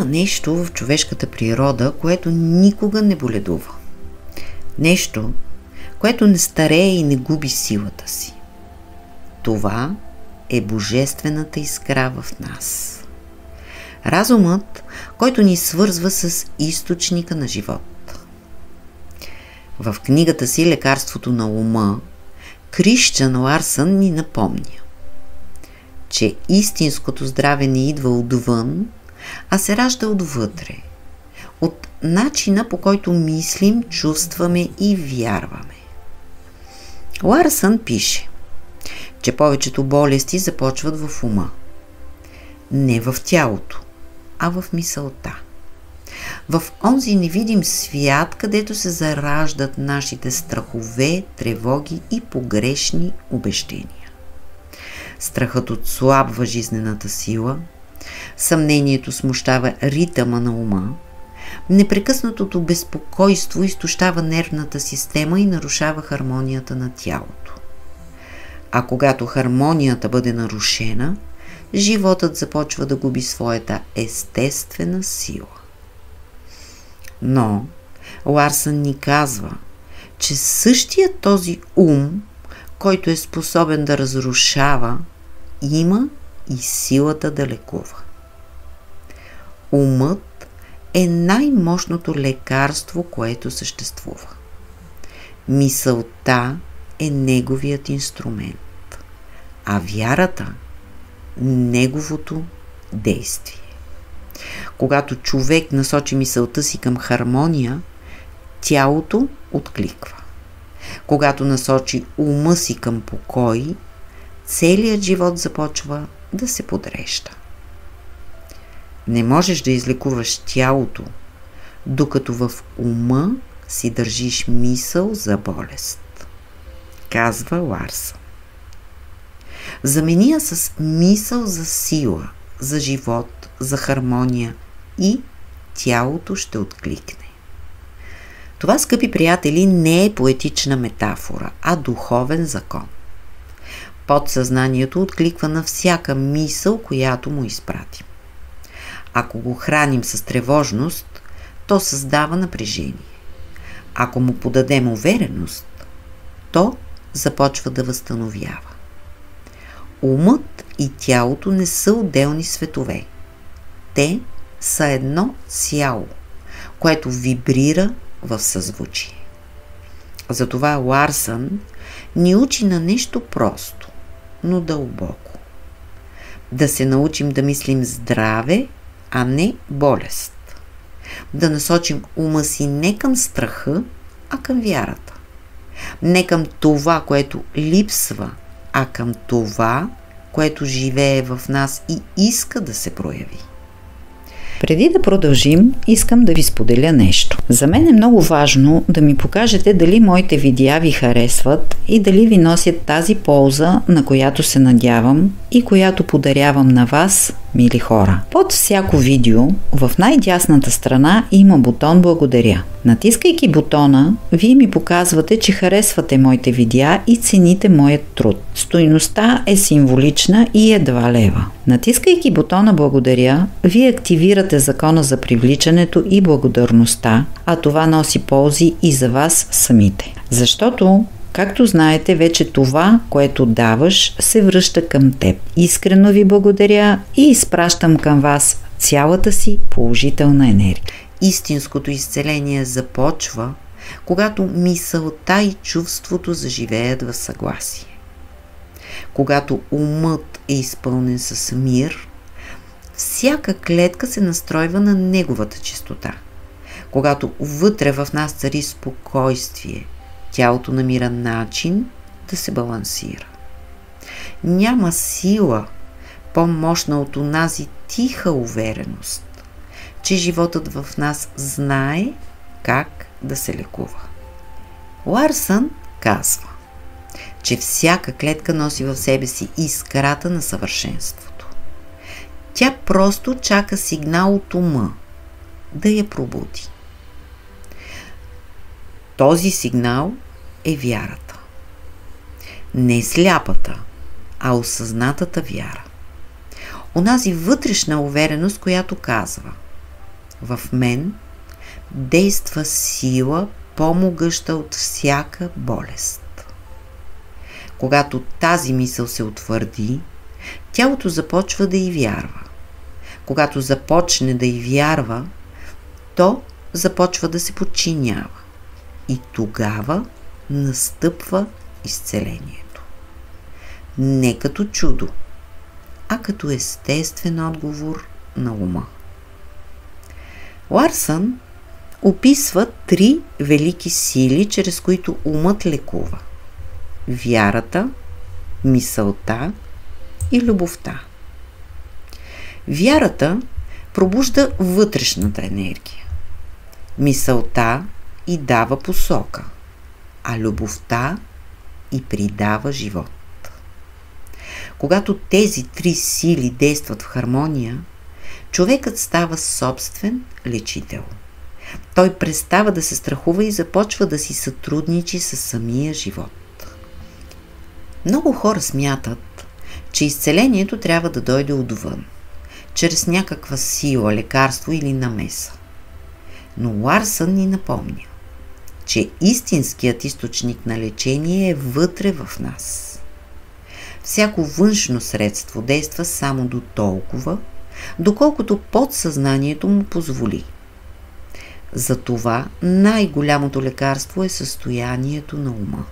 нещо в човешката природа, което никога не боледува. Нещо, което не старее и не губи силата си. Това е божествената искра в нас. Разумът, който ни свързва с източника на живот. В книгата си "Лекарството на ума" Кришчан Ларсън ни напомня, че истинското здраве не идва отвън, а се ражда отвътре, от начина, по който мислим, чувстваме и вярваме. Ларсън пише, че повечето болести започват в ума. Не в тялото, а в мисълта. В онзи невидим свят, където се зараждат нашите страхове, тревоги и погрешни убеждения. Страхът отслабва жизнената сила, съмнението смущава ритъма на ума, непрекъснатото безпокойство изтощава нервната система и нарушава хармонията на тялото. А когато хармонията бъде нарушена, животът започва да губи своята естествена сила. Но Ларсън ни казва, че същият този ум, който е способен да разрушава, има и силата да лекува. Умът е най-мощното лекарство, което съществува. Мисълта е неговият инструмент, а вярата – неговото действие. Когато човек насочи мисълта си към хармония, тялото откликва. Когато насочи ума си към покой, целият живот започва да се подрежда. Не можеш да излекуваш тялото, докато в ума си държиш мисъл за болест, казва Ларсън. Замени я с мисъл за сила, за живот, за хармония и тялото ще откликне. Това, скъпи приятели, не е поетична метафора, а духовен закон. Подсъзнанието откликва на всяка мисъл, която му изпратим. Ако го храним с тревожност, то създава напрежение. Ако му подадем увереност, то започва да възстановява. Умът и тялото не са отделни светове. Те са едно цяло, което вибрира в съзвучие. Затова Ларсън ни учи на нещо просто, но дълбоко. Да се научим да мислим здраве, а не болест. Да насочим ума си не към страха, а към вярата. Не към това, което липсва, а към това, което живее в нас и иска да се прояви. Преди да продължим, искам да ви споделя нещо. За мен е много важно да ми покажете дали моите видеа ви харесват и дали ви носят тази полза, на която се надявам и която подарявам на вас, мили хора. Под всяко видео в най-дясната страна има бутон "Благодаря". Натискайки бутона, вие ми показвате, че харесвате моите видеа и цените моят труд. Стойността е символична и е 2 лева. Натискайки бутона "Благодаря", вие активирате закона за привличането и благодарността, а това носи ползи и за вас самите. Защото, както знаете, вече това, което даваш, се връща към теб. Искрено ви благодаря и изпращам към вас цялата си положителна енергия. Истинското изцеление започва, когато мисълта и чувството заживеят в съгласие. Когато умът е изпълнен с мир, всяка клетка се настройва на неговата чистота. Когато вътре в нас цари спокойствие, тялото намира начин да се балансира. Няма сила по-мощна от онази тиха увереност, че животът в нас знае как да се лекува. Ларсън казва, че всяка клетка носи в себе си искрата на съвършенството. Тя просто чака сигнал от ума да я пробуди. Този сигнал е вярата. Не сляпата, а осъзнатата вяра. Онази вътрешна увереност, която казва: В мен действа сила, по-могъща от всяка болест. Когато тази мисъл се утвърди, тялото започва да й вярва. Когато започне да й вярва, то започва да се подчинява. И тогава настъпва изцелението. Не като чудо, а като естествен отговор на ума. Ларсън описва 3 велики сили, чрез които умът лекува: вярата, мисълта и любовта. Вярата пробужда вътрешната енергия. Мисълта й дава посока, а любовта й придава живот. Когато тези 3 сили действат в хармония, човекът става собствен лечител. Той престава да се страхува и започва да си сътрудничи със самия живот. Много хора смятат, че изцелението трябва да дойде отвън, чрез някаква сила, лекарство или намеса. Но Ларсън ни напомня, че истинският източник на лечение е вътре в нас. Всяко външно средство действа само до толкова, доколкото подсъзнанието му позволи. Затова най-голямото лекарство е състоянието на ума.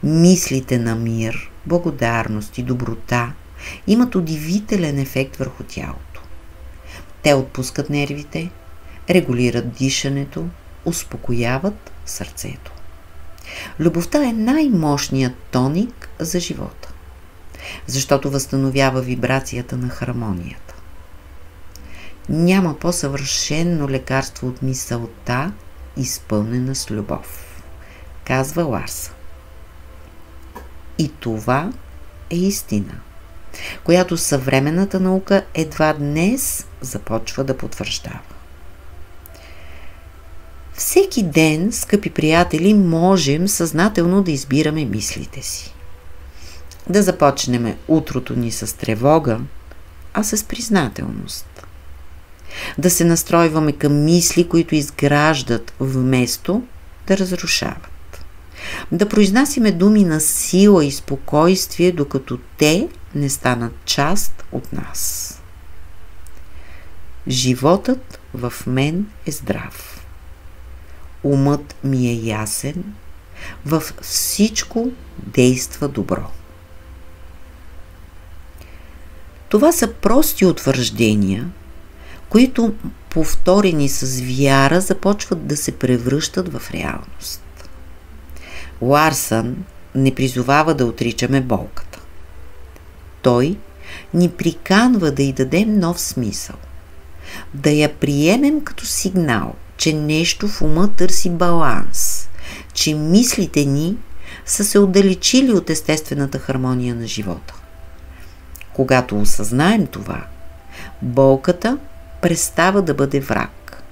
Мислите на мир, благодарност и доброта имат удивителен ефект върху тялото. Те отпускат нервите, регулират дишането, успокояват сърцето. Любовта е най-мощният тоник за живота, защото възстановява вибрацията на хармонията. Няма по-съвършено лекарство от мисълта, изпълнена с любов, казва Ларсън. И това е истина, която съвременната наука едва днес започва да потвърждава. Всеки ден, скъпи приятели, можем съзнателно да избираме мислите си. Да започнем утрото ни с тревога, а с признателност. Да се настройваме към мисли, които изграждат, вместо да разрушават. Да произнасяме думи на сила и спокойствие, докато те не станат част от нас. Животът в мен е здрав. Умът ми е ясен, във всичко действа добро. Това са прости утвърждения, които повторени с вяра започват да се превръщат в реалност. Ларсън не призовава да отричаме болката. Той ни приканва да й дадем нов смисъл, да я приемем като сигнал, че нещо в ума търси баланс, че мислите ни са се отдалечили от естествената хармония на живота. Когато осъзнаем това, болката престава да бъде враг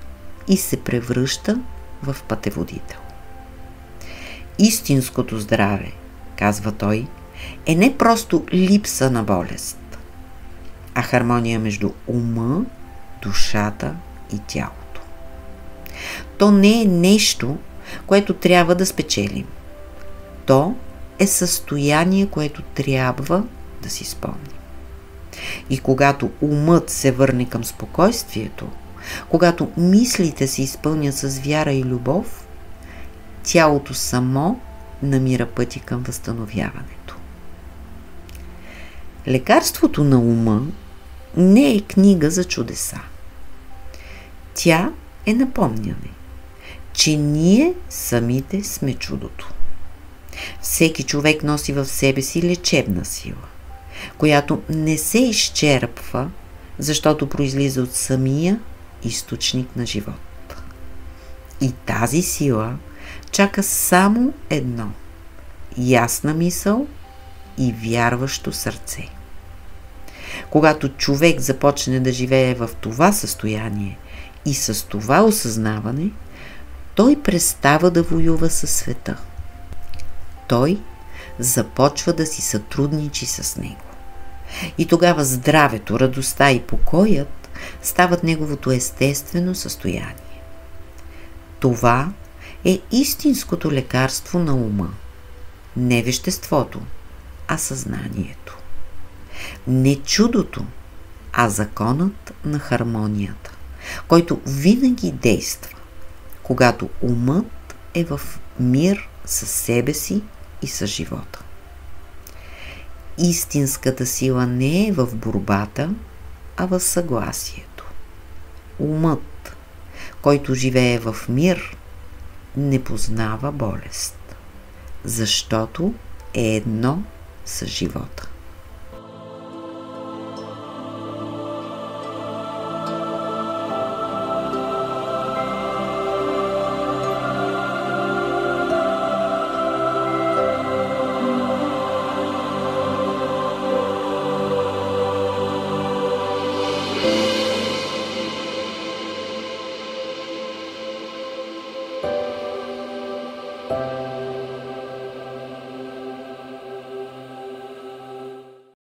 и се превръща в пътеводител. Истинското здраве, казва той, е не просто липса на болест, а хармония между ума, душата и тялото. То не е нещо, което трябва да спечелим. То е състояние, което трябва да си спомним. И когато умът се върне към спокойствието, когато мислите се изпълнят с вяра и любов, тялото само намира пъти към възстановяването. Лекарството на ума не е книга за чудеса. Тя е напомняне, че ние самите сме чудото. Всеки човек носи в себе си лечебна сила, която не се изчерпва, защото произлиза от самия източник на живот. И тази сила чака само едно – ясна мисъл и вярващо сърце. Когато човек започне да живее в това състояние и с това осъзнаване, той престава да воюва със света. Той започва да си сътрудничи с него. И тогава здравето, радостта и покоят стават неговото естествено състояние. Това е истинското лекарство на ума. Не веществото, а съзнанието. Не чудото, а законът на хармонията, който винаги действа, когато умът е в мир със себе си и с живота. Истинската сила не е в борбата, а в съгласието. Умът, който живее в мир, не познава болест, защото е едно с живота.